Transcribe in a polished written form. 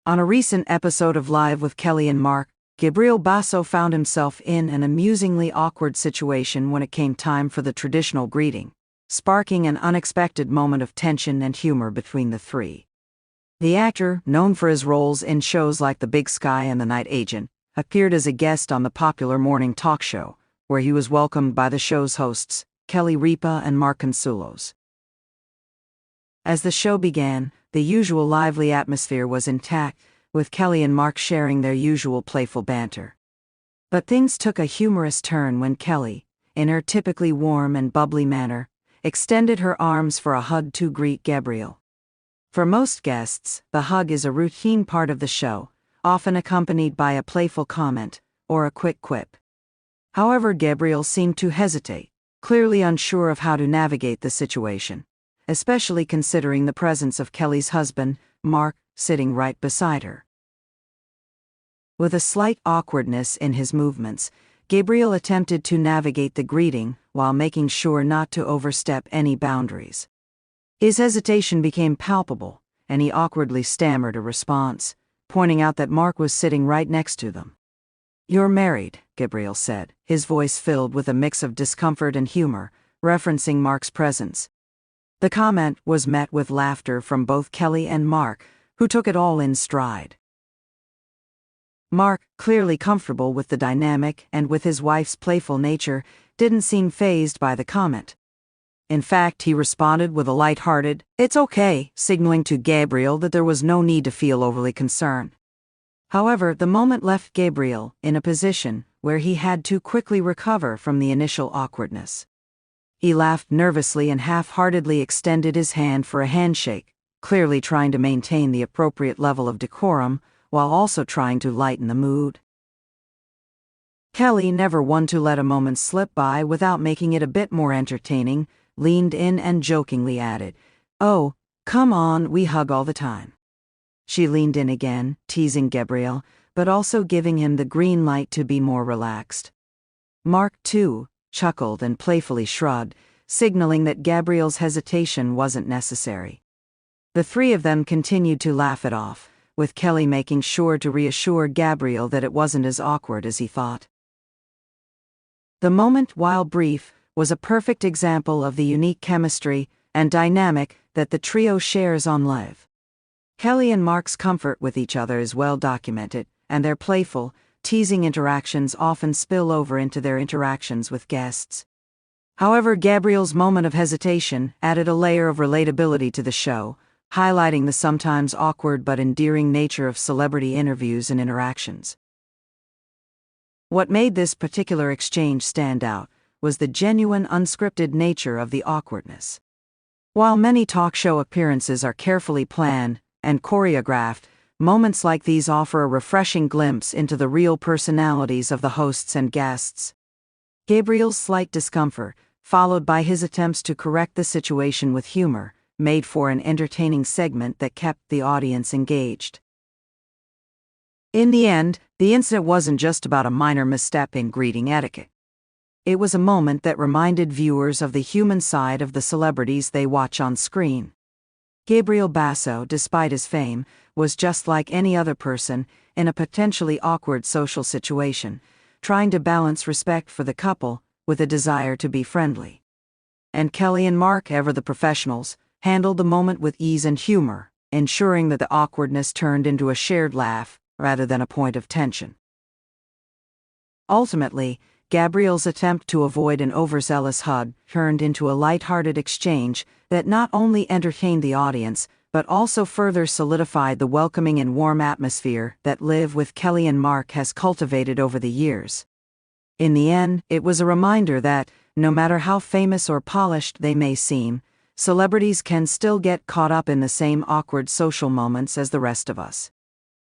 On a recent episode of Live with Kelly and Mark, Gabriel Basso found himself in an amusingly awkward situation when it came time for the traditional greeting, sparking an unexpected moment of tension and humor between the three. The actor, known for his roles in shows like The Big Sky and The Night Agent, appeared as a guest on the popular morning talk show, where he was welcomed by the show's hosts, Kelly Ripa and Mark Consuelos. As the show began, the usual lively atmosphere was intact, with Kelly and Mark sharing their usual playful banter. But things took a humorous turn when Kelly, in her typically warm and bubbly manner, extended her arms for a hug to greet Gabriel. For most guests, the hug is a routine part of the show, often accompanied by a playful comment or a quick quip. However, Gabriel seemed to hesitate, clearly unsure of how to navigate the situation, especially considering the presence of Kelly's husband, Mark, sitting right beside her. With a slight awkwardness in his movements, Gabriel attempted to navigate the greeting while making sure not to overstep any boundaries. His hesitation became palpable, and he awkwardly stammered a response, pointing out that Mark was sitting right next to them. "You're married," Gabriel said, his voice filled with a mix of discomfort and humor, referencing Mark's presence. The comment was met with laughter from both Kelly and Mark, who took it all in stride. Mark, clearly comfortable with the dynamic and with his wife's playful nature, didn't seem fazed by the comment. In fact, he responded with a light-hearted, "It's okay," signaling to Gabriel that there was no need to feel overly concerned. However, the moment left Gabriel in a position where he had to quickly recover from the initial awkwardness. He laughed nervously and half-heartedly extended his hand for a handshake, clearly trying to maintain the appropriate level of decorum while also trying to lighten the mood. Kelly, never one to let a moment slip by without making it a bit more entertaining, leaned in and jokingly added, "Oh, come on, we hug all the time." She leaned in again, teasing Gabriel, but also giving him the green light to be more relaxed. Mark, too, chuckled and playfully shrugged, signaling that Gabriel's hesitation wasn't necessary. The three of them continued to laugh it off, with Kelly making sure to reassure Gabriel that it wasn't as awkward as he thought. The moment, while brief, was a perfect example of the unique chemistry and dynamic that the trio shares on Live. Kelly and Mark's comfort with each other is well documented, and their playful, teasing interactions often spill over into their interactions with guests. However, Gabriel's moment of hesitation added a layer of relatability to the show, highlighting the sometimes awkward but endearing nature of celebrity interviews and interactions. What made this particular exchange stand out was the genuine, unscripted nature of the awkwardness. While many talk show appearances are carefully planned and choreographed, moments like these offer a refreshing glimpse into the real personalities of the hosts and guests. Gabriel's slight discomfort, followed by his attempts to correct the situation with humor, made for an entertaining segment that kept the audience engaged. In the end, the incident wasn't just about a minor misstep in greeting etiquette. It was a moment that reminded viewers of the human side of the celebrities they watch on screen. Gabriel Basso, despite his fame, was just like any other person in a potentially awkward social situation, trying to balance respect for the couple with a desire to be friendly. And Kelly and Mark, ever the professionals, handled the moment with ease and humor, ensuring that the awkwardness turned into a shared laugh rather than a point of tension. Ultimately, Gabriel's attempt to avoid an overzealous hug turned into a light-hearted exchange that not only entertained the audience, but also further solidified the welcoming and warm atmosphere that Live with Kelly and Mark has cultivated over the years. In the end, it was a reminder that, no matter how famous or polished they may seem, celebrities can still get caught up in the same awkward social moments as the rest of us.